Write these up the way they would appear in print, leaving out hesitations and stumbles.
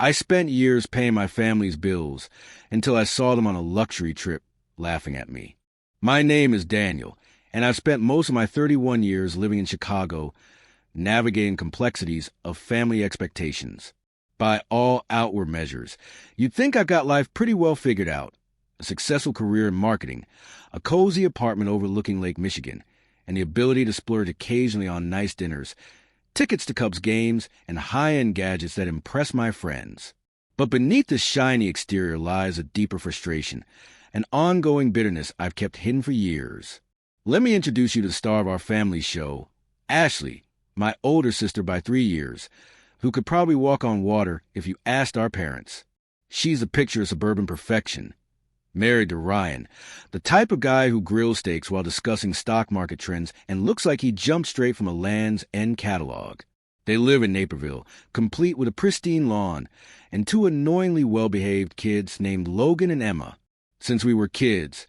I spent years paying my family's bills until I saw them on a luxury trip laughing at me. My name is Daniel, and I've spent most of my 31 years living in Chicago, navigating complexities of family expectations. By all outward measures, you'd think I've got life pretty well figured out. A successful career in marketing, a cozy apartment overlooking Lake Michigan, and the ability to splurge occasionally on nice dinners, tickets to Cubs games, and high-end gadgets that impress my friends. But beneath the shiny exterior lies a deeper frustration, an ongoing bitterness I've kept hidden for years. Let me introduce you to the star of our family show, Ashley, my older sister by 3 years, who could probably walk on water if you asked our parents. She's a picture of suburban perfection. Married to Ryan, the type of guy who grills steaks while discussing stock market trends and looks like he jumped straight from a Land's End catalog. They live in Naperville, complete with a pristine lawn, and 2 annoyingly well-behaved kids named Logan and Emma. Since we were kids,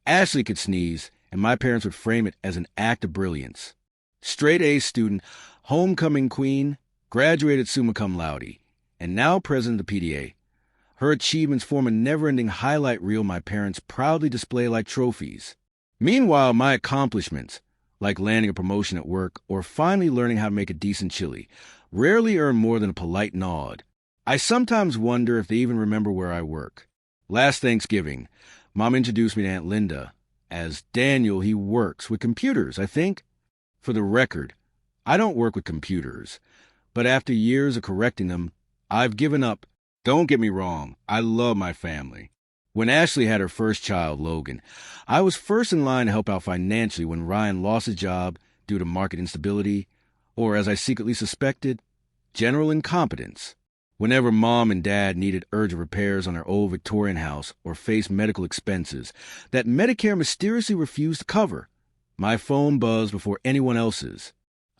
Ashley could sneeze, and my parents would frame it as an act of brilliance. Straight-A student, homecoming queen, graduated summa cum laude, and now president of the PDA. Her achievements form a never-ending highlight reel my parents proudly display like trophies. Meanwhile, my accomplishments, like landing a promotion at work or finally learning how to make a decent chili, rarely earn more than a polite nod. I sometimes wonder if they even remember where I work. Last Thanksgiving, Mom introduced me to Aunt Linda. As Daniel, he works with computers, I think. For the record, I don't work with computers, but after years of correcting them, I've given up. Don't get me wrong, I love my family. When Ashley had her first child, Logan, I was first in line to help out financially when Ryan lost his job due to market instability, or as I secretly suspected, general incompetence. Whenever Mom and Dad needed urgent repairs on their old Victorian house or faced medical expenses that Medicare mysteriously refused to cover, my phone buzzed before anyone else's.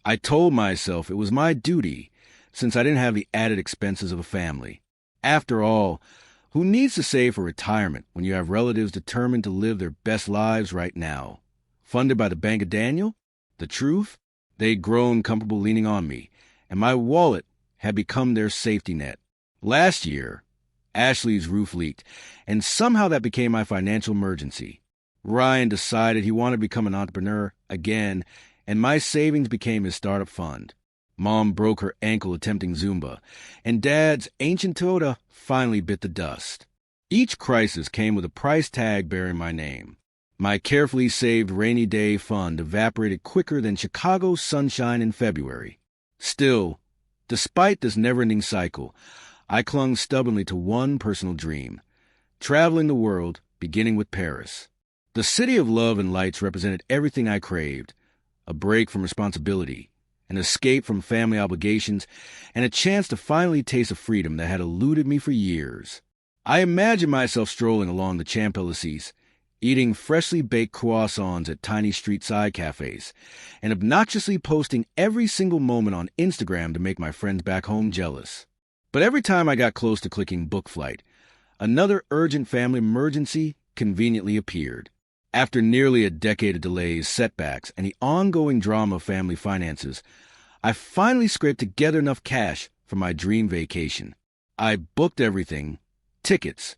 I told myself it was my duty, since I didn't have the added expenses of a family. After all, who needs to save for retirement when you have relatives determined to live their best lives right now? Funded by the Bank of Daniel? The truth? They'd grown comfortable leaning on me, and my wallet had become their safety net. Last year, Ashley's roof leaked, and somehow that became my financial emergency. Ryan decided he wanted to become an entrepreneur again, and my savings became his startup fund. Mom broke her ankle attempting Zumba, and Dad's ancient Toyota finally bit the dust. Each crisis came with a price tag bearing my name. My carefully saved rainy day fund evaporated quicker than Chicago's sunshine in February. Still, despite this never-ending cycle, I clung stubbornly to one personal dream, traveling the world, beginning with Paris. The city of love and lights represented everything I craved, a break from responsibility, an escape from family obligations, and a chance to finally taste a freedom that had eluded me for years. I imagined myself strolling along the Champs-Élysées, eating freshly baked croissants at tiny street side cafes, and obnoxiously posting every single moment on Instagram to make my friends back home jealous. But every time I got close to clicking book flight, another urgent family emergency conveniently appeared. After nearly a decade of delays, setbacks, and the ongoing drama of family finances, I finally scraped together enough cash for my dream vacation. I booked everything, tickets,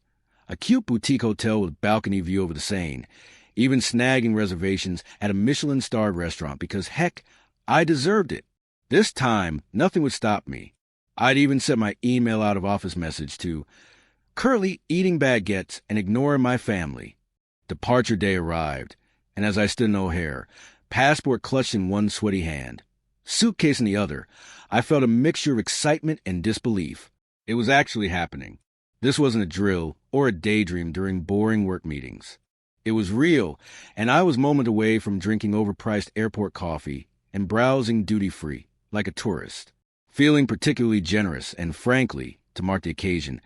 a cute boutique hotel with a balcony view over the Seine, even snagging reservations at a Michelin-starred restaurant because, heck, I deserved it. This time, nothing would stop me. I'd even set my email out of office message to currently eating baguettes and ignoring my family. Departure day arrived, and as I stood in O'Hare, passport clutched in one sweaty hand, suitcase in the other, I felt a mixture of excitement and disbelief. It was actually happening. This wasn't a drill or a daydream during boring work meetings. It was real, and I was moments away from drinking overpriced airport coffee and browsing duty-free like a tourist. Feeling particularly generous and, frankly, to mark the occasion,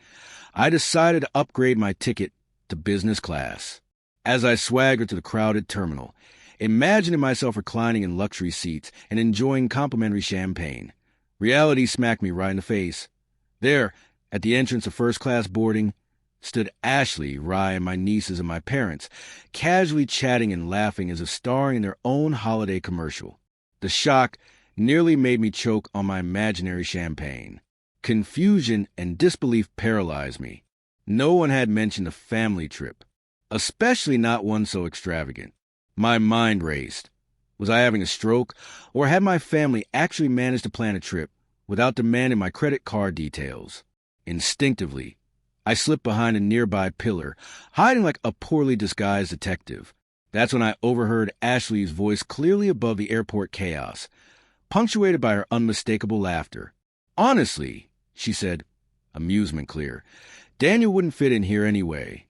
I decided to upgrade my ticket to business class. As I swaggered to the crowded terminal, imagining myself reclining in luxury seats and enjoying complimentary champagne, reality smacked me right in the face. There, at the entrance of first-class boarding, stood Ashley, Ryan, my nieces, and my parents, casually chatting and laughing as if starring in their own holiday commercial. The shock nearly made me choke on my imaginary champagne. Confusion and disbelief paralyzed me. No one had mentioned a family trip, especially not one so extravagant. My mind raced. Was I having a stroke, or had my family actually managed to plan a trip without demanding my credit card details? Instinctively, I slipped behind a nearby pillar, hiding like a poorly disguised detective. That's when I overheard Ashley's voice clearly above the airport chaos, punctuated by her unmistakable laughter. "Honestly," she said, amusement clear, "Daniel wouldn't fit in here anyway."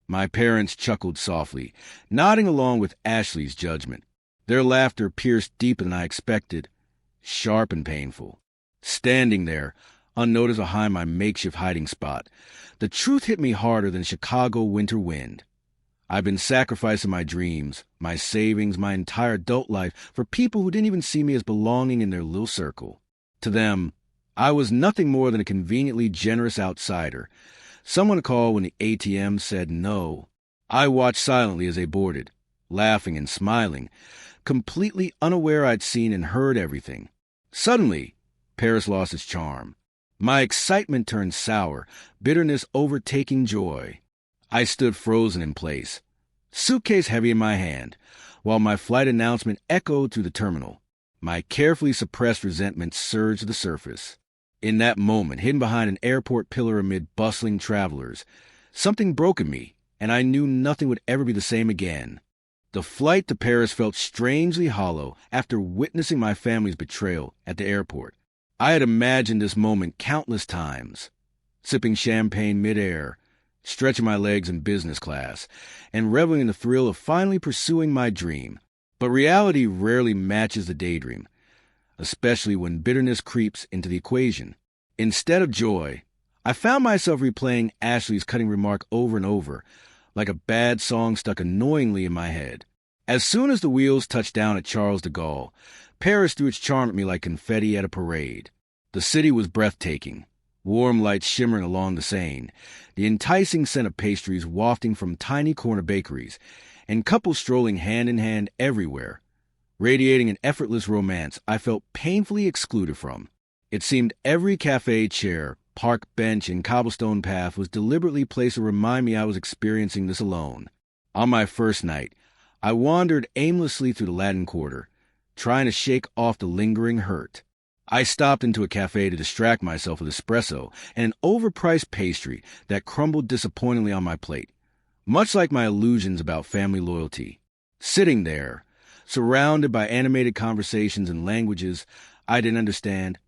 My parents chuckled softly, nodding along with Ashley's judgment. Their laughter pierced deeper than I expected, sharp and painful. Standing there, unnoticed behind my makeshift hiding spot, the truth hit me harder than a Chicago winter wind. I've been sacrificing my dreams, my savings, my entire adult life for people who didn't even see me as belonging in their little circle. To them, I was nothing more than a conveniently generous outsider, someone to call when the ATM said no. I watched silently as they boarded, laughing and smiling, completely unaware I'd seen and heard everything. Suddenly, Paris lost its charm. My excitement turned sour, bitterness overtaking joy. I stood frozen in place, suitcase heavy in my hand, while my flight announcement echoed through the terminal. My carefully suppressed resentment surged to the surface. In that moment, hidden behind an airport pillar amid bustling travelers, something broke in me, and I knew nothing would ever be the same again. The flight to Paris felt strangely hollow after witnessing my family's betrayal at the airport. I had imagined this moment countless times, sipping champagne midair, stretching my legs in business class, and reveling in the thrill of finally pursuing my dream. But reality rarely matches the daydream, especially when bitterness creeps into the equation. Instead of joy, I found myself replaying Ashley's cutting remark over and over, like a bad song stuck annoyingly in my head. As soon as the wheels touched down at Charles de Gaulle, Paris threw its charm at me like confetti at a parade. The city was breathtaking, warm lights shimmering along the Seine, the enticing scent of pastries wafting from tiny corner bakeries, and couples strolling hand in hand everywhere, radiating an effortless romance I felt painfully excluded from. It seemed every cafe chair, park bench, and cobblestone path was deliberately placed to remind me I was experiencing this alone. On my first night, I wandered aimlessly through the Latin Quarter, trying to shake off the lingering hurt. I stopped into a cafe to distract myself with espresso and an overpriced pastry that crumbled disappointingly on my plate, much like my illusions about family loyalty. Sitting there, surrounded by animated conversations in languages I didn't understand,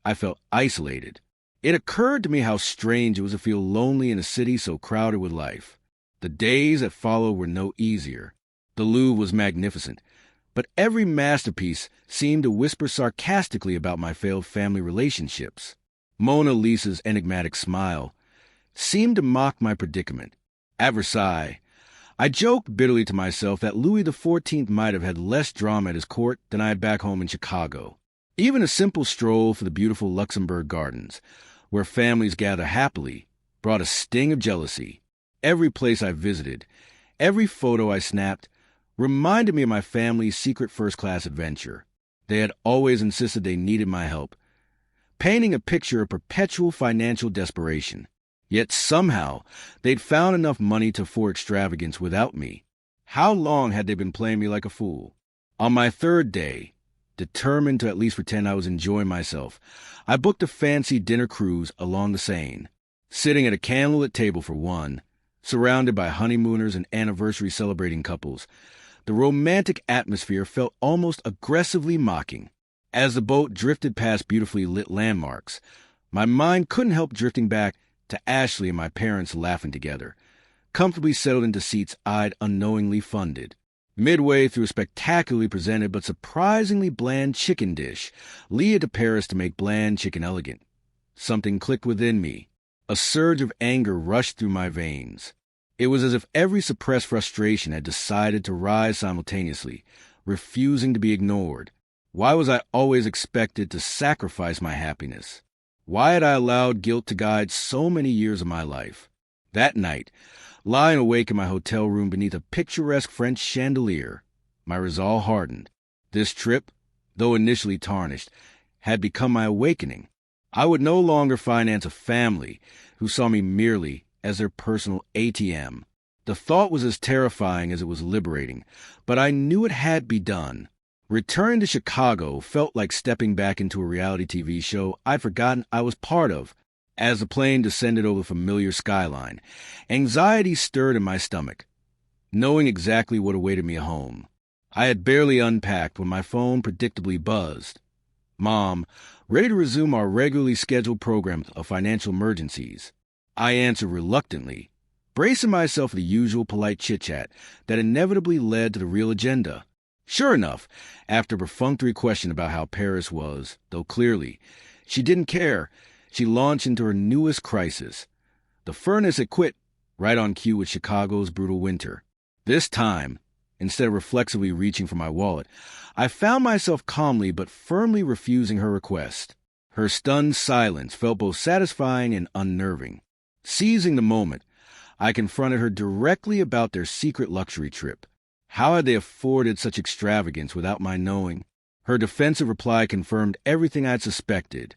I felt isolated. It occurred to me how strange it was to feel lonely in a city so crowded with life. The days that followed were no easier. The Louvre was magnificent, but every masterpiece seemed to whisper sarcastically about my failed family relationships. Mona Lisa's enigmatic smile seemed to mock my predicament. At Versailles, I joked bitterly to myself that Louis XIV might have had less drama at his court than I had back home in Chicago. Even a simple stroll for the beautiful Luxembourg Gardens, where families gather happily, brought a sting of jealousy. Every place I visited, every photo I snapped, reminded me of my family's secret first-class adventure. They had always insisted they needed my help, painting a picture of perpetual financial desperation. Yet somehow, they'd found enough money to afford extravagance without me. How long had they been playing me like a fool? On my third day, determined to at least pretend I was enjoying myself, I booked a fancy dinner cruise along the Seine. Sitting at a candlelit table for one, surrounded by honeymooners and anniversary-celebrating couples, the romantic atmosphere felt almost aggressively mocking. As the boat drifted past beautifully lit landmarks, my mind couldn't help drifting back to Ashley and my parents laughing together, comfortably settled into seats I'd unknowingly funded. Midway through a spectacularly presented but surprisingly bland chicken dish, Leah to Paris to make bland chicken elegant. Something clicked within me. A surge of anger rushed through my veins. It was as if every suppressed frustration had decided to rise simultaneously, refusing to be ignored. Why was I always expected to sacrifice my happiness? Why had I allowed guilt to guide so many years of my life? That night, lying awake in my hotel room beneath a picturesque French chandelier, my resolve hardened. This trip, though initially tarnished, had become my awakening. I would no longer finance a family who saw me merely as their personal ATM. The thought was as terrifying as it was liberating, but I knew it had to be done. Returning to Chicago felt like stepping back into a reality TV show I'd forgotten I was part of. As the plane descended over the familiar skyline, anxiety stirred in my stomach, knowing exactly what awaited me at home. I had barely unpacked when my phone predictably buzzed. Mom, ready to resume our regularly scheduled program of financial emergencies. I answered reluctantly, bracing myself for the usual polite chit-chat that inevitably led to the real agenda. Sure enough, after a perfunctory question about how Paris was, though clearly she didn't care, she launched into her newest crisis. The furnace had quit, right on cue with Chicago's brutal winter. This time, instead of reflexively reaching for my wallet, I found myself calmly but firmly refusing her request. Her stunned silence felt both satisfying and unnerving. Seizing the moment, I confronted her directly about their secret luxury trip. How had they afforded such extravagance without my knowing? Her defensive reply confirmed everything I'd suspected.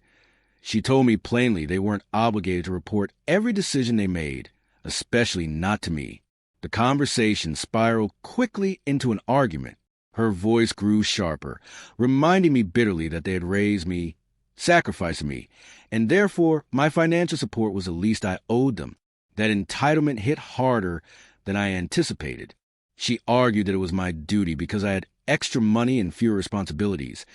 She told me plainly they weren't obligated to report every decision they made, especially not to me. The conversation spiraled quickly into an argument. Her voice grew sharper, reminding me bitterly that they had raised me, sacrificed me, and therefore my financial support was the least I owed them. That entitlement hit harder than I anticipated. She argued that it was my duty because I had extra money and fewer responsibilities,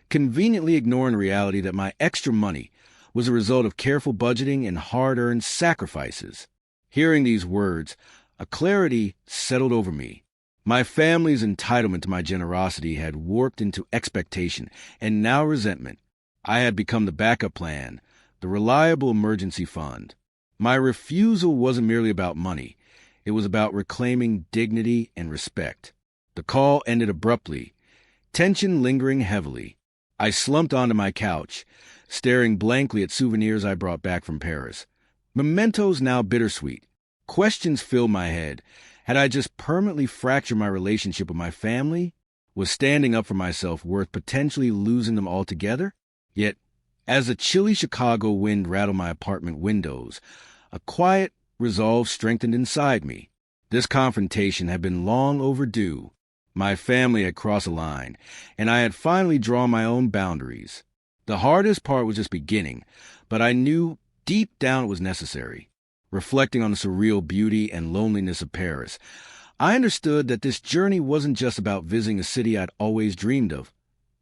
conveniently ignoring the reality that my extra money was a result of careful budgeting and hard-earned sacrifices. Hearing these words, a clarity settled over me. My family's entitlement to my generosity had warped into expectation and now resentment. I had become the backup plan, the reliable emergency fund. My refusal wasn't merely about money. It was about reclaiming dignity and respect. The call ended abruptly, tension lingering heavily. I slumped onto my couch, staring blankly at souvenirs I brought back from Paris. Mementos now bittersweet. Questions filled my head. Had I just permanently fractured my relationship with my family? Was standing up for myself worth potentially losing them altogether? Yet, as the chilly Chicago wind rattled my apartment windows, a quiet resolve strengthened inside me. This confrontation had been long overdue. My family had crossed a line, and I had finally drawn my own boundaries. The hardest part was just beginning, but I knew deep down it was necessary. Reflecting on the surreal beauty and loneliness of Paris, I understood that this journey wasn't just about visiting a city I'd always dreamed of.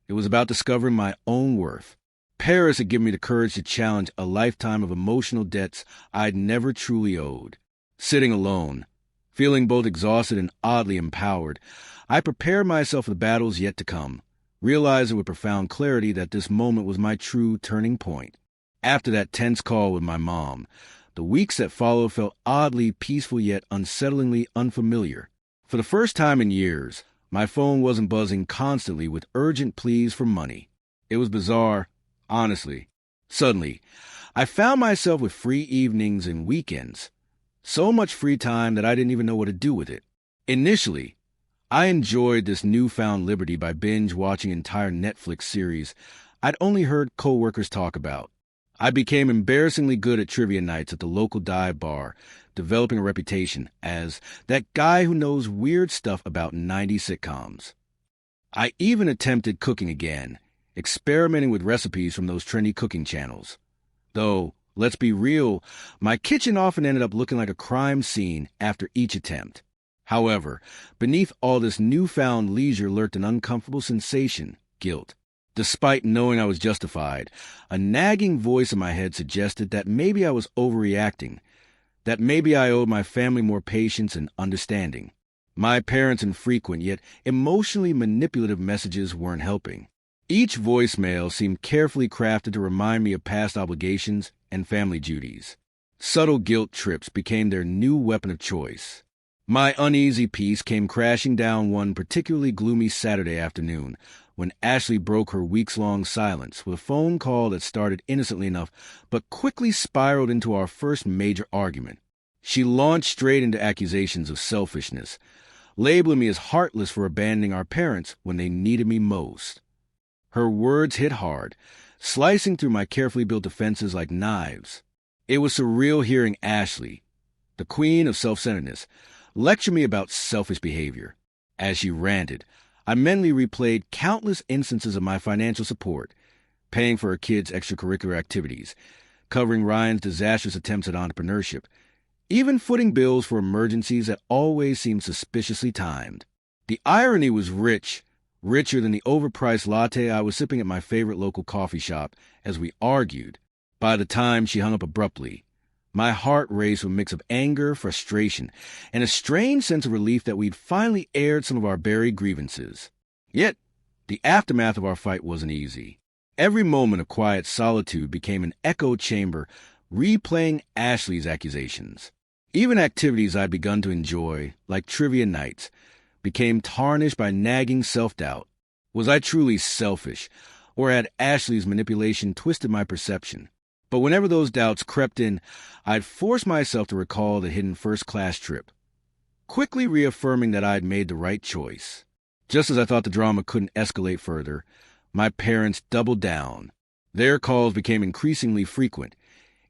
It was about discovering my own worth. Paris had given me the courage to challenge a lifetime of emotional debts I'd never truly owed. Sitting alone, feeling both exhausted and oddly empowered, I prepared myself for the battles yet to come, realizing with profound clarity that this moment was my true turning point. After that tense call with my mom, the weeks that followed felt oddly peaceful yet unsettlingly unfamiliar. For the first time in years, my phone wasn't buzzing constantly with urgent pleas for money. It was bizarre, honestly. Suddenly, I found myself with free evenings and weekends. So much free time that I didn't even know what to do with it. Initially, I enjoyed this newfound liberty by binge-watching entire Netflix series I'd only heard coworkers talk about. I became embarrassingly good at trivia nights at the local dive bar, developing a reputation as that guy who knows weird stuff about 90s sitcoms. I even attempted cooking again, experimenting with recipes from those trendy cooking channels. Though, let's be real, my kitchen often ended up looking like a crime scene after each attempt. However, beneath all this newfound leisure lurked an uncomfortable sensation, guilt. Despite knowing I was justified, a nagging voice in my head suggested that maybe I was overreacting, that maybe I owed my family more patience and understanding. My parents' infrequent yet emotionally manipulative messages weren't helping. Each voicemail seemed carefully crafted to remind me of past obligations and family duties. Subtle guilt trips became their new weapon of choice. My uneasy peace came crashing down one particularly gloomy Saturday afternoon, when Ashley broke her weeks-long silence with a phone call that started innocently enough but quickly spiraled into our first major argument. She launched straight into accusations of selfishness, labeling me as heartless for abandoning our parents when they needed me most. Her words hit hard, slicing through my carefully built defenses like knives. It was surreal hearing Ashley, the queen of self-centeredness, lecture me about selfish behavior. As she ranted, I mentally replayed countless instances of my financial support, paying for her kids' extracurricular activities, covering Ryan's disastrous attempts at entrepreneurship, even footing bills for emergencies that always seemed suspiciously timed. The irony was rich, richer than the overpriced latte I was sipping at my favorite local coffee shop as we argued. By the time she hung up abruptly, my heart raced with a mix of anger, frustration, and a strange sense of relief that we'd finally aired some of our buried grievances. Yet, the aftermath of our fight wasn't easy. Every moment of quiet solitude became an echo chamber, replaying Ashley's accusations. Even activities I'd begun to enjoy, like trivia nights, became tarnished by nagging self-doubt. Was I truly selfish, or had Ashley's manipulation twisted my perception? But whenever those doubts crept in, I'd force myself to recall the hidden first-class trip, quickly reaffirming that I'd made the right choice. Just as I thought the drama couldn't escalate further, my parents doubled down. Their calls became increasingly frequent,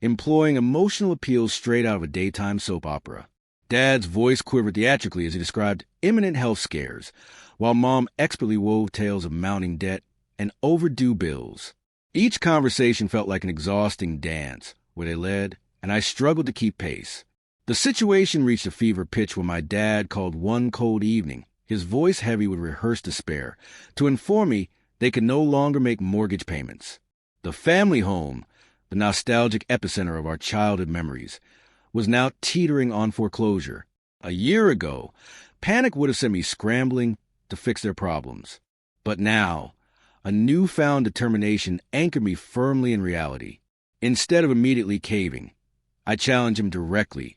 employing emotional appeals straight out of a daytime soap opera. Dad's voice quivered theatrically as he described imminent health scares, while Mom expertly wove tales of mounting debt and overdue bills. Each conversation felt like an exhausting dance, where they led, and I struggled to keep pace. The situation reached a fever pitch when my dad called one cold evening, his voice heavy with rehearsed despair, to inform me they could no longer make mortgage payments. The family home, the nostalgic epicenter of our childhood memories, was now teetering on foreclosure. A year ago, panic would have sent me scrambling to fix their problems. But now, a newfound determination anchored me firmly in reality. Instead of immediately caving, I challenged him directly,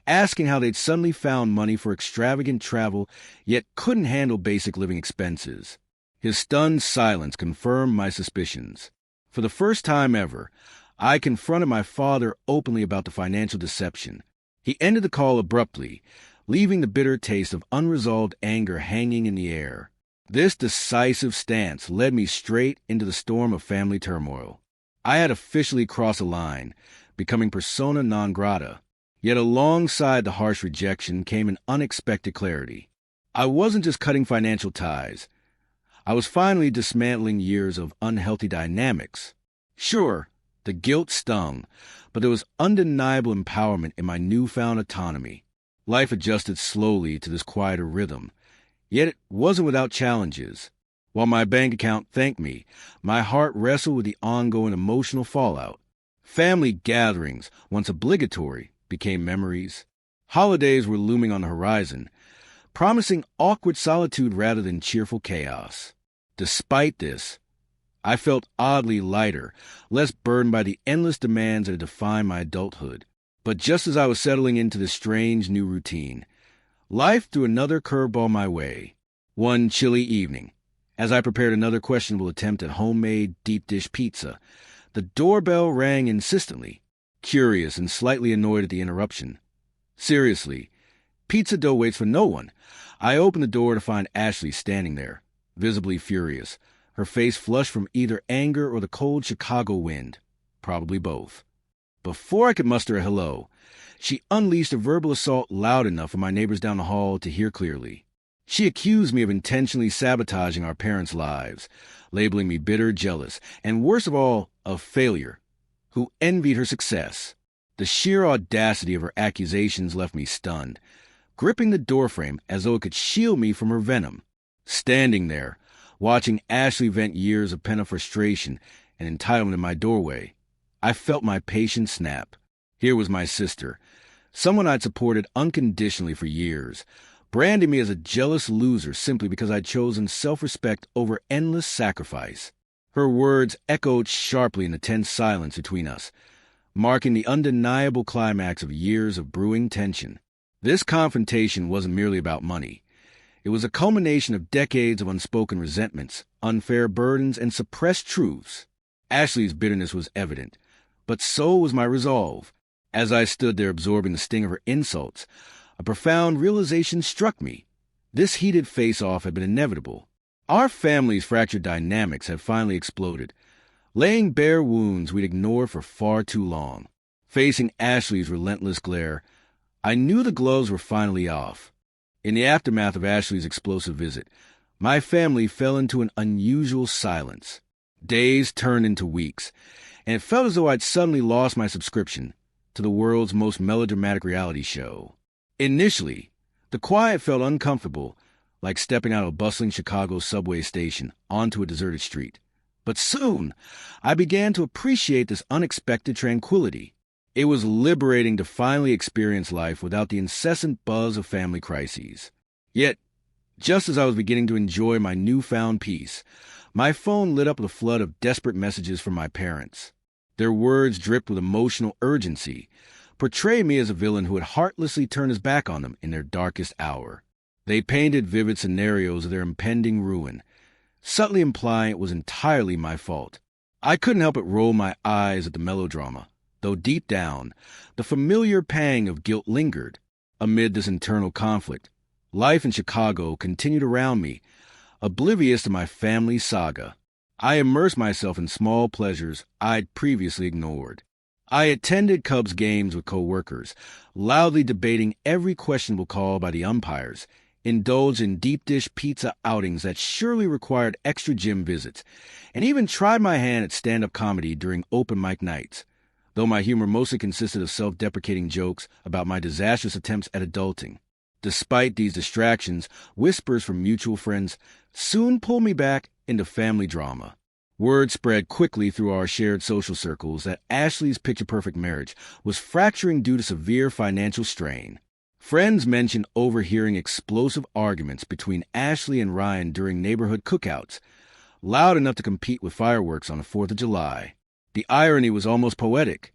asking how they'd suddenly found money for extravagant travel, yet couldn't handle basic living expenses. His stunned silence confirmed my suspicions. For the first time ever, I confronted my father openly about the financial deception. He ended the call abruptly, leaving the bitter taste of unresolved anger hanging in the air. This decisive stance led me straight into the storm of family turmoil. I had officially crossed a line, becoming persona non grata. Yet alongside the harsh rejection came an unexpected clarity. I wasn't just cutting financial ties. I was finally dismantling years of unhealthy dynamics. Sure, the guilt stung, but there was undeniable empowerment in my newfound autonomy. Life adjusted slowly to this quieter rhythm. Yet it wasn't without challenges. While my bank account thanked me, my heart wrestled with the ongoing emotional fallout. Family gatherings, once obligatory, became memories. Holidays were looming on the horizon, promising awkward solitude rather than cheerful chaos. Despite this, I felt oddly lighter, less burdened by the endless demands that had defined my adulthood. But just as I was settling into this strange new routine, life threw another curveball my way. One chilly evening, as I prepared another questionable attempt at homemade deep-dish pizza, the doorbell rang insistently, curious and slightly annoyed at the interruption. Seriously, pizza dough waits for no one. I opened the door to find Ashley standing there, visibly furious, her face flushed from either anger or the cold Chicago wind, probably both. Before I could muster a hello, she unleashed a verbal assault loud enough for my neighbors down the hall to hear clearly. She accused me of intentionally sabotaging our parents' lives, labeling me bitter, jealous, and worst of all, a failure, who envied her success. The sheer audacity of her accusations left me stunned, gripping the doorframe as though it could shield me from her venom. Standing there, watching Ashley vent years of pent-up frustration and entitlement in my doorway, I felt my patience snap. Here was my sister, someone I'd supported unconditionally for years, branding me as a jealous loser simply because I'd chosen self-respect over endless sacrifice. Her words echoed sharply in the tense silence between us, marking the undeniable climax of years of brewing tension. This confrontation wasn't merely about money. It was a culmination of decades of unspoken resentments, unfair burdens, and suppressed truths. Ashley's bitterness was evident, but so was my resolve. As I stood there absorbing the sting of her insults, a profound realization struck me. This heated face-off had been inevitable. Our family's fractured dynamics had finally exploded, laying bare wounds we'd ignored for far too long. Facing Ashley's relentless glare, I knew the gloves were finally off. In the aftermath of Ashley's explosive visit, my family fell into an unusual silence. Days turned into weeks, and it felt as though I'd suddenly lost my subscription to the world's most melodramatic reality show. Initially, the quiet felt uncomfortable, like stepping out of a bustling Chicago subway station onto a deserted street. But soon, I began to appreciate this unexpected tranquility. It was liberating to finally experience life without the incessant buzz of family crises. Yet, just as I was beginning to enjoy my newfound peace, my phone lit up with a flood of desperate messages from my parents. Their words dripped with emotional urgency, portraying me as a villain who had heartlessly turned his back on them in their darkest hour. They painted vivid scenarios of their impending ruin, subtly implying it was entirely my fault. I couldn't help but roll my eyes at the melodrama, though deep down, the familiar pang of guilt lingered. Amid this internal conflict, life in Chicago continued around me, oblivious to my family's saga. I immersed myself in small pleasures I'd previously ignored. I attended Cubs games with coworkers, loudly debating every questionable call by the umpires, indulged in deep-dish pizza outings that surely required extra gym visits, and even tried my hand at stand-up comedy during open mic nights, though my humor mostly consisted of self-deprecating jokes about my disastrous attempts at adulting. Despite these distractions, whispers from mutual friends soon pulled me back into family drama. Word spread quickly through our shared social circles that Ashley's picture-perfect marriage was fracturing due to severe financial strain. Friends mentioned overhearing explosive arguments between Ashley and Ryan during neighborhood cookouts, loud enough to compete with fireworks on the 4th of July. The irony was almost poetic.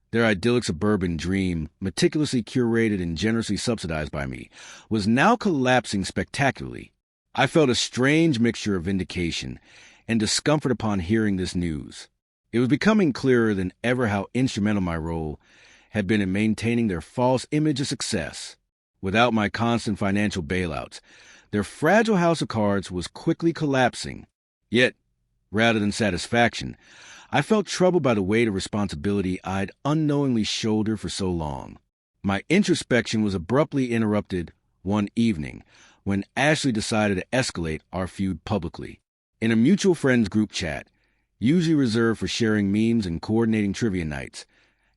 Their idyllic suburban dream, meticulously curated and generously subsidized by me, was now collapsing spectacularly. I felt a strange mixture of vindication and discomfort upon hearing this news. It was becoming clearer than ever how instrumental my role had been in maintaining their false image of success. Without my constant financial bailouts, their fragile house of cards was quickly collapsing. Yet, rather than satisfaction, I felt troubled by the weight of responsibility I'd unknowingly shouldered for so long. My introspection was abruptly interrupted one evening when Ashley decided to escalate our feud publicly. In a mutual friends group chat, usually reserved for sharing memes and coordinating trivia nights,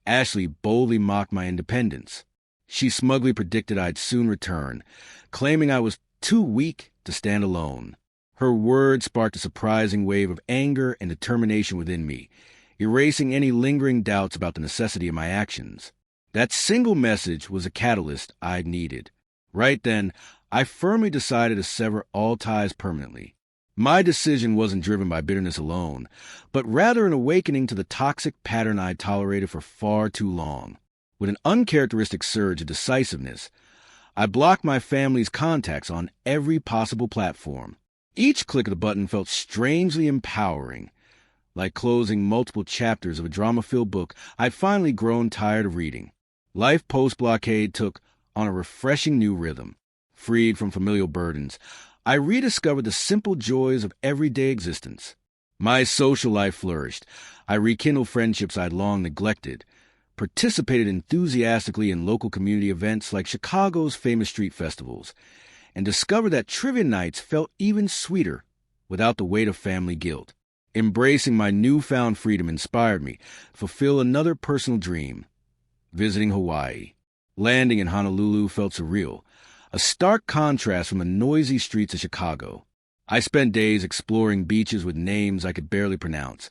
Ashley boldly mocked my independence. She smugly predicted I'd soon return, claiming I was too weak to stand alone. Her words sparked a surprising wave of anger and determination within me, erasing any lingering doubts about the necessity of my actions. That single message was a catalyst I'd needed. Right then, I firmly decided to sever all ties permanently. My decision wasn't driven by bitterness alone, but rather an awakening to the toxic pattern I'd tolerated for far too long. With an uncharacteristic surge of decisiveness, I blocked my family's contacts on every possible platform. Each click of the button felt strangely empowering, like closing multiple chapters of a drama-filled book I'd finally grown tired of reading. Life post-blockade took on a refreshing new rhythm. Freed from familial burdens, I rediscovered the simple joys of everyday existence. My social life flourished. I rekindled friendships I'd long neglected, participated enthusiastically in local community events like Chicago's famous street festivals, and discovered that trivia nights felt even sweeter without the weight of family guilt. Embracing my newfound freedom inspired me to fulfill another personal dream, visiting Hawaii. Landing in Honolulu felt surreal, a stark contrast from the noisy streets of Chicago. I spent days exploring beaches with names I could barely pronounce,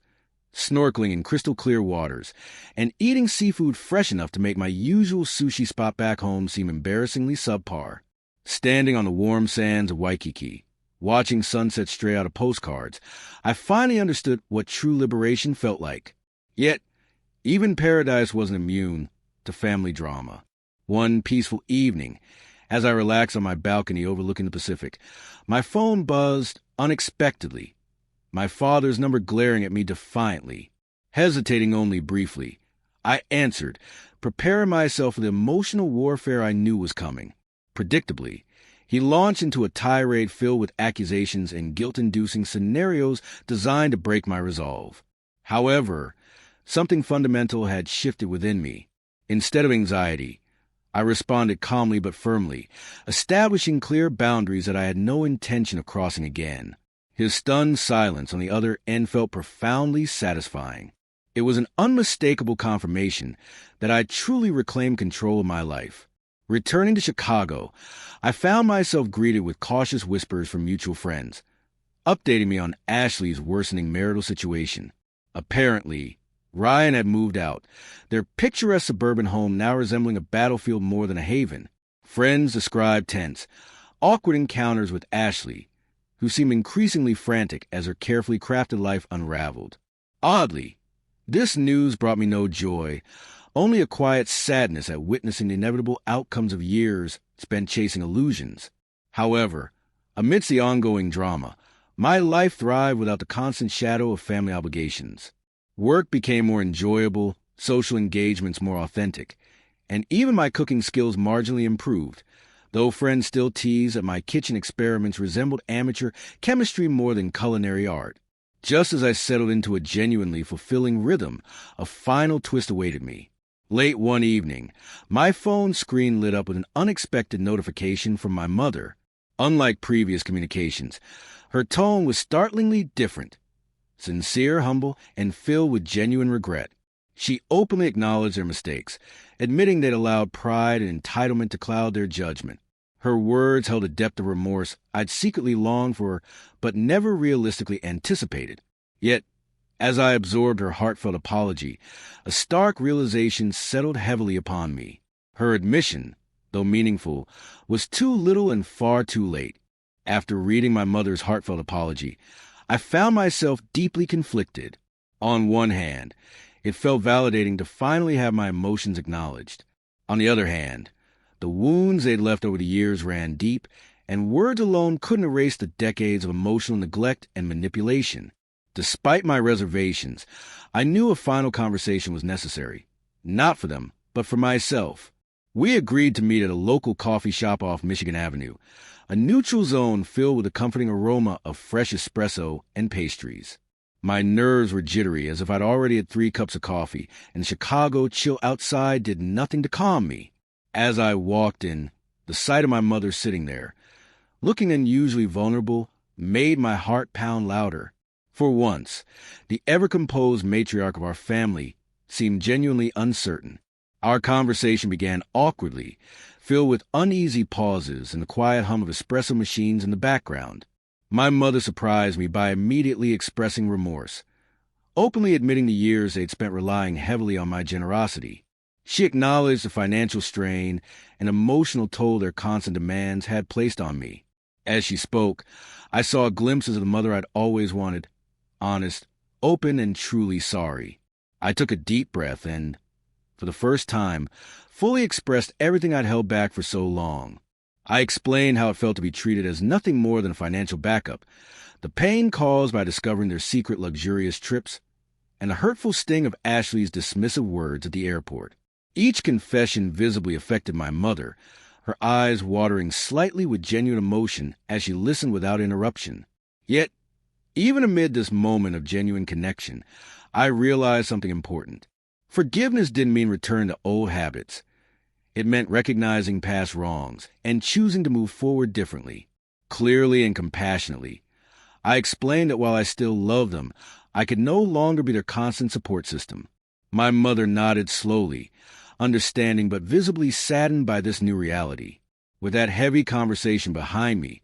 snorkeling in crystal-clear waters, and eating seafood fresh enough to make my usual sushi spot back home seem embarrassingly subpar. Standing on the warm sands of Waikiki, watching sunsets stray out of postcards, I finally understood what true liberation felt like. Yet, even paradise wasn't immune to family drama. One peaceful evening, as I relaxed on my balcony overlooking the Pacific, my phone buzzed unexpectedly, my father's number glaring at me defiantly. Hesitating only briefly, I answered, preparing myself for the emotional warfare I knew was coming. Predictably, he launched into a tirade filled with accusations and guilt-inducing scenarios designed to break my resolve. However, something fundamental had shifted within me. Instead of anxiety, I responded calmly but firmly, establishing clear boundaries that I had no intention of crossing again. His stunned silence on the other end felt profoundly satisfying. It was an unmistakable confirmation that I truly reclaimed control of my life. Returning to Chicago, I found myself greeted with cautious whispers from mutual friends, updating me on Ashley's worsening marital situation. Apparently, Ryan had moved out, their picturesque suburban home now resembling a battlefield more than a haven. Friends described tense, awkward encounters with Ashley, who seemed increasingly frantic as her carefully crafted life unraveled. Oddly, this news brought me no joy, only a quiet sadness at witnessing the inevitable outcomes of years spent chasing illusions. However, amidst the ongoing drama, my life thrived without the constant shadow of family obligations. Work became more enjoyable, social engagements more authentic, and even my cooking skills marginally improved, though friends still teased that my kitchen experiments resembled amateur chemistry more than culinary art. Just as I settled into a genuinely fulfilling rhythm, a final twist awaited me. Late one evening, my phone screen lit up with an unexpected notification from my mother. Unlike previous communications, her tone was startlingly different. Sincere, humble, and filled with genuine regret. She openly acknowledged their mistakes, admitting they'd allowed pride and entitlement to cloud their judgment. Her words held a depth of remorse I'd secretly longed for, but never realistically anticipated. Yet, as I absorbed her heartfelt apology, a stark realization settled heavily upon me. Her admission, though meaningful, was too little and far too late. After reading my mother's heartfelt apology, I found myself deeply conflicted. On one hand, it felt validating to finally have my emotions acknowledged. On the other hand, the wounds they'd left over the years ran deep, and words alone couldn't erase the decades of emotional neglect and manipulation. Despite my reservations, I knew a final conversation was necessary. Not for them, but for myself. We agreed to meet at a local coffee shop off Michigan Avenue, a neutral zone filled with the comforting aroma of fresh espresso and pastries. My nerves were jittery as if I'd already had 3 cups of coffee, and the Chicago chill outside did nothing to calm me. As I walked in, the sight of my mother sitting there, looking unusually vulnerable, made my heart pound louder. For once, the ever-composed matriarch of our family seemed genuinely uncertain. Our conversation began awkwardly, filled with uneasy pauses and the quiet hum of espresso machines in the background. My mother surprised me by immediately expressing remorse, openly admitting the years they'd spent relying heavily on my generosity. She acknowledged the financial strain and emotional toll their constant demands had placed on me. As she spoke, I saw glimpses of the mother I'd always wanted, honest, open, and truly sorry. I took a deep breath and, for the first time, fully expressed everything I'd held back for so long. I explained how it felt to be treated as nothing more than a financial backup, the pain caused by discovering their secret luxurious trips, and the hurtful sting of Ashley's dismissive words at the airport. Each confession visibly affected my mother, her eyes watering slightly with genuine emotion as she listened without interruption. Yet, even amid this moment of genuine connection, I realized something important. Forgiveness didn't mean return to old habits. It meant recognizing past wrongs and choosing to move forward differently, clearly and compassionately. I explained that while I still loved them, I could no longer be their constant support system. My mother nodded slowly, understanding but visibly saddened by this new reality. With that heavy conversation behind me,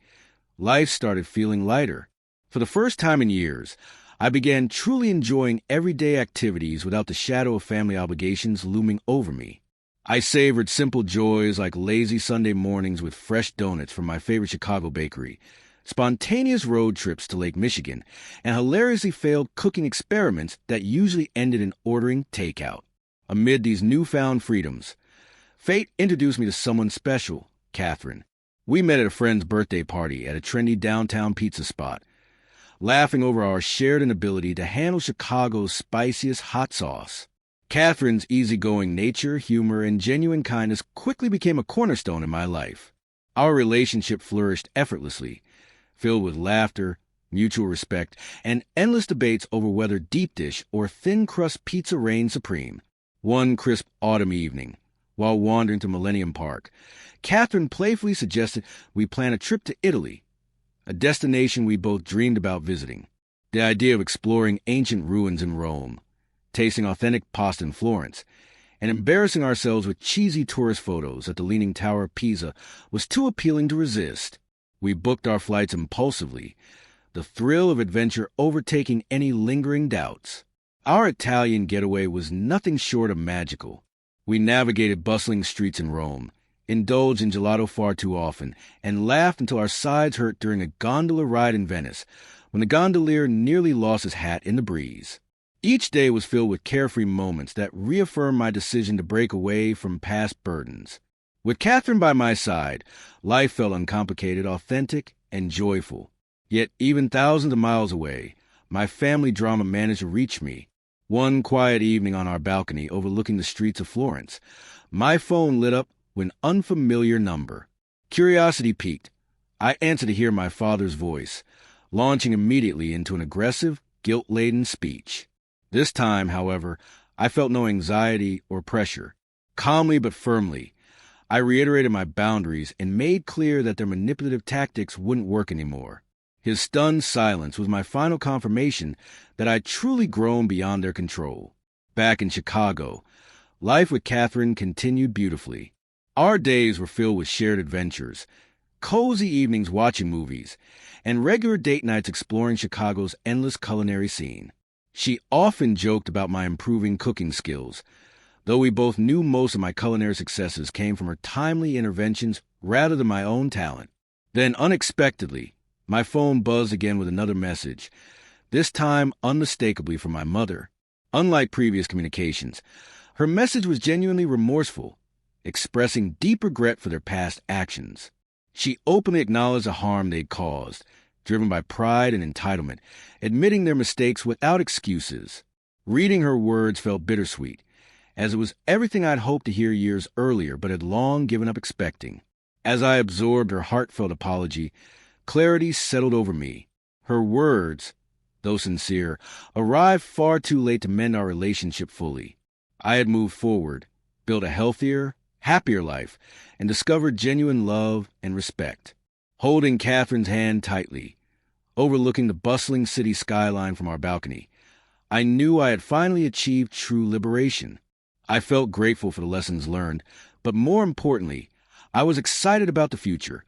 life started feeling lighter. For the first time in years, I began truly enjoying everyday activities without the shadow of family obligations looming over me. I savored simple joys like lazy Sunday mornings with fresh donuts from my favorite Chicago bakery, spontaneous road trips to Lake Michigan, and hilariously failed cooking experiments that usually ended in ordering takeout. Amid these newfound freedoms, fate introduced me to someone special, Catherine. We met at a friend's birthday party at a trendy downtown pizza spot, laughing over our shared inability to handle Chicago's spiciest hot sauce. Catherine's easygoing nature, humor, and genuine kindness quickly became a cornerstone in my life. Our relationship flourished effortlessly, filled with laughter, mutual respect, and endless debates over whether deep dish or thin crust pizza reigned supreme. One crisp autumn evening, while wandering to Millennium Park, Catherine playfully suggested we plan a trip to Italy, a destination we both dreamed about visiting. The idea of exploring ancient ruins in Rome, tasting authentic pasta in Florence, and embarrassing ourselves with cheesy tourist photos at the Leaning Tower of Pisa was too appealing to resist. We booked our flights impulsively, the thrill of adventure overtaking any lingering doubts. Our Italian getaway was nothing short of magical. We navigated bustling streets in Rome, indulged in gelato far too often, and laughed until our sides hurt during a gondola ride in Venice, when the gondolier nearly lost his hat in the breeze. Each day was filled with carefree moments that reaffirmed my decision to break away from past burdens. With Catherine by my side, life felt uncomplicated, authentic, and joyful. Yet even thousands of miles away, my family drama managed to reach me. One quiet evening on our balcony overlooking the streets of Florence, my phone lit up with an unfamiliar number. Curiosity piqued. I answered to hear my father's voice, launching immediately into an aggressive, guilt-laden speech. This time, however, I felt no anxiety or pressure. Calmly but firmly, I reiterated my boundaries and made clear that their manipulative tactics wouldn't work anymore. His stunned silence was my final confirmation that I'd truly grown beyond their control. Back in Chicago, life with Catherine continued beautifully. Our days were filled with shared adventures, cozy evenings watching movies, and regular date nights exploring Chicago's endless culinary scene. She often joked about my improving cooking skills, though we both knew most of my culinary successes came from her timely interventions rather than my own talent. Then, unexpectedly, my phone buzzed again with another message, this time unmistakably from my mother. Unlike previous communications, her message was genuinely remorseful, expressing deep regret for their past actions. She openly acknowledged the harm they'd caused, driven by pride and entitlement, admitting their mistakes without excuses. Reading her words felt bittersweet, as it was everything I'd hoped to hear years earlier but had long given up expecting. As I absorbed her heartfelt apology, clarity settled over me. Her words, though sincere, arrived far too late to mend our relationship fully. I had moved forward, built a healthier, happier life, and discovered genuine love and respect. Holding Catherine's hand tightly, overlooking the bustling city skyline from our balcony, I knew I had finally achieved true liberation. I felt grateful for the lessons learned, but more importantly, I was excited about the future.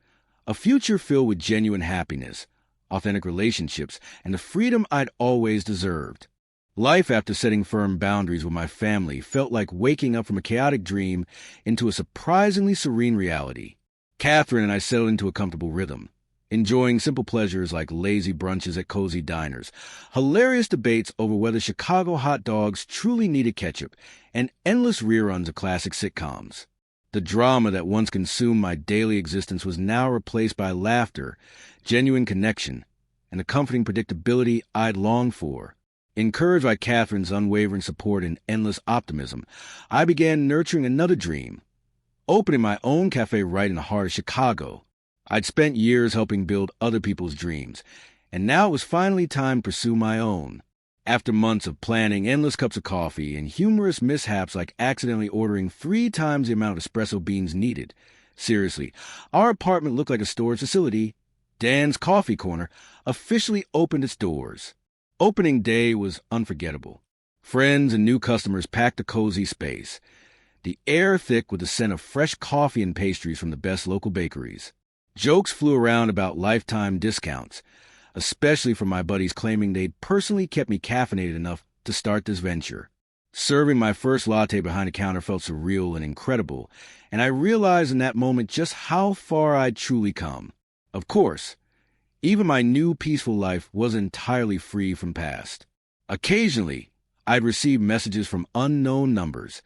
A future filled with genuine happiness, authentic relationships, and the freedom I'd always deserved. Life after setting firm boundaries with my family felt like waking up from a chaotic dream into a surprisingly serene reality. Catherine and I settled into a comfortable rhythm, enjoying simple pleasures like lazy brunches at cozy diners, hilarious debates over whether Chicago hot dogs truly needed ketchup, and endless reruns of classic sitcoms. The drama that once consumed my daily existence was now replaced by laughter, genuine connection, and the comforting predictability I'd longed for. Encouraged by Catherine's unwavering support and endless optimism, I began nurturing another dream, opening my own cafe right in the heart of Chicago. I'd spent years helping build other people's dreams, and now it was finally time to pursue my own. After months of planning, endless cups of coffee, and humorous mishaps like accidentally ordering 3 times the amount of espresso beans needed, seriously, our apartment looked like a storage facility. Dan's Coffee Corner officially opened its doors. Opening day was unforgettable. Friends and new customers packed the cozy space, the air thick with the scent of fresh coffee and pastries from the best local bakeries. Jokes flew around about lifetime discounts, especially from my buddies claiming they'd personally kept me caffeinated enough to start this venture. Serving my first latte behind the counter felt surreal and incredible, and I realized in that moment just how far I'd truly come. Of course, even my new peaceful life wasn't entirely free from past. Occasionally, I'd receive messages from unknown numbers,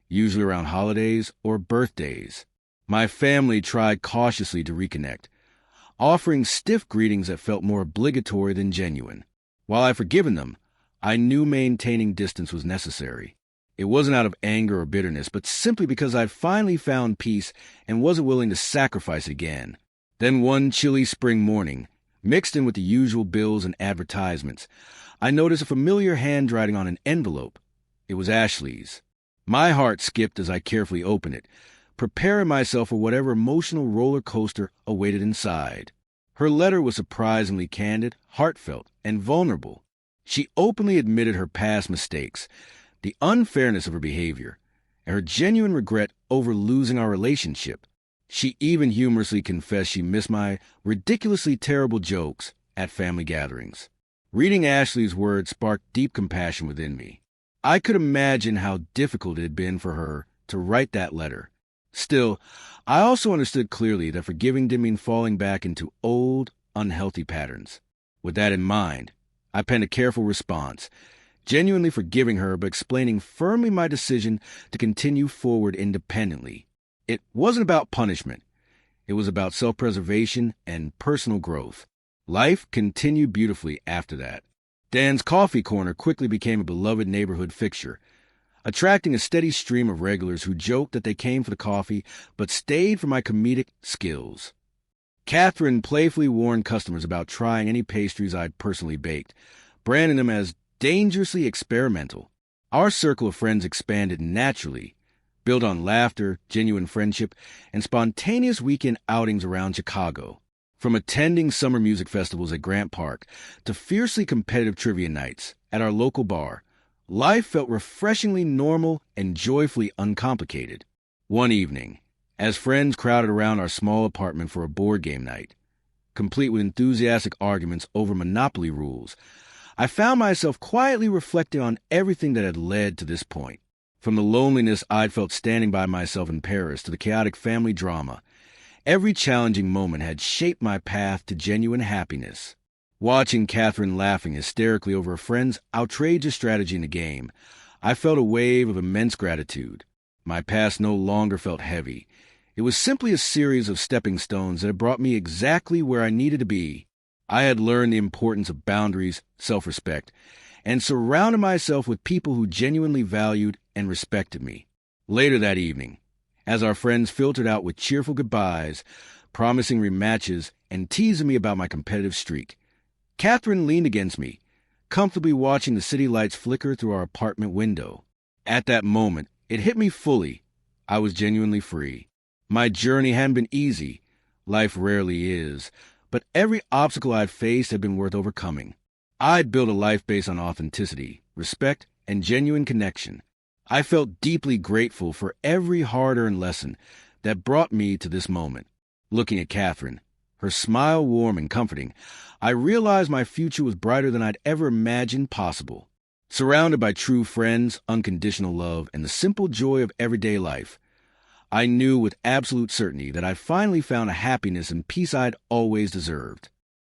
usually around holidays or birthdays. My family tried cautiously to reconnect, offering stiff greetings that felt more obligatory than genuine. While I'd forgiven them, I knew maintaining distance was necessary. It wasn't out of anger or bitterness, but simply because I'd finally found peace and wasn't willing to sacrifice it again. Then one chilly spring morning, Mixed in with the usual bills and advertisements, I noticed a familiar handwriting on an envelope. It was Ashley's. My heart skipped as I carefully opened it, preparing myself for whatever emotional roller coaster awaited inside. Her letter was surprisingly candid, heartfelt, and vulnerable. She openly admitted her past mistakes, the unfairness of her behavior, and her genuine regret over losing our relationship. She even humorously confessed she missed my ridiculously terrible jokes at family gatherings. Reading Ashley's words sparked deep compassion within me. I could imagine how difficult it had been for her to write that letter. Still, I also understood clearly that forgiving didn't mean falling back into old, unhealthy patterns. With that in mind, I penned a careful response, genuinely forgiving her but explaining firmly my decision to continue forward independently. It wasn't about punishment. It was about self-preservation and personal growth. Life continued beautifully after that. Dan's Coffee Corner quickly became a beloved neighborhood fixture, attracting a steady stream of regulars who joked that they came for the coffee but stayed for my comedic skills. Catherine playfully warned customers about trying any pastries I'd personally baked, branding them as dangerously experimental. Our circle of friends expanded naturally, built on laughter, genuine friendship, and spontaneous weekend outings around Chicago. From attending summer music festivals at Grant Park to fiercely competitive trivia nights at our local bar, life felt refreshingly normal and joyfully uncomplicated. One evening, as friends crowded around our small apartment for a board game night, complete with enthusiastic arguments over Monopoly rules, I found myself quietly reflecting on everything that had led to this point. From the loneliness I'd felt standing by myself in Paris to the chaotic family drama, every challenging moment had shaped my path to genuine happiness. Watching Catherine laughing hysterically over a friend's outrageous strategy in the game, I felt a wave of immense gratitude. My past no longer felt heavy. It was simply a series of stepping stones that had brought me exactly where I needed to be. I had learned the importance of boundaries, self-respect, and surrounded myself with people who genuinely valued and respected me. Later that evening, as our friends filtered out with cheerful goodbyes, promising rematches, and teasing me about my competitive streak, Catherine leaned against me, comfortably watching the city lights flicker through our apartment window. At that moment, it hit me fully. I was genuinely free. My journey hadn't been easy. Life rarely is. But every obstacle I'd faced had been worth overcoming. I'd built a life based on authenticity, respect, and genuine connection. I felt deeply grateful for every hard-earned lesson that brought me to this moment. Looking at Catherine, her smile warm and comforting, I realized my future was brighter than I'd ever imagined possible. Surrounded by true friends, unconditional love, and the simple joy of everyday life, I knew with absolute certainty that I'd finally found a happiness and peace I'd always deserved.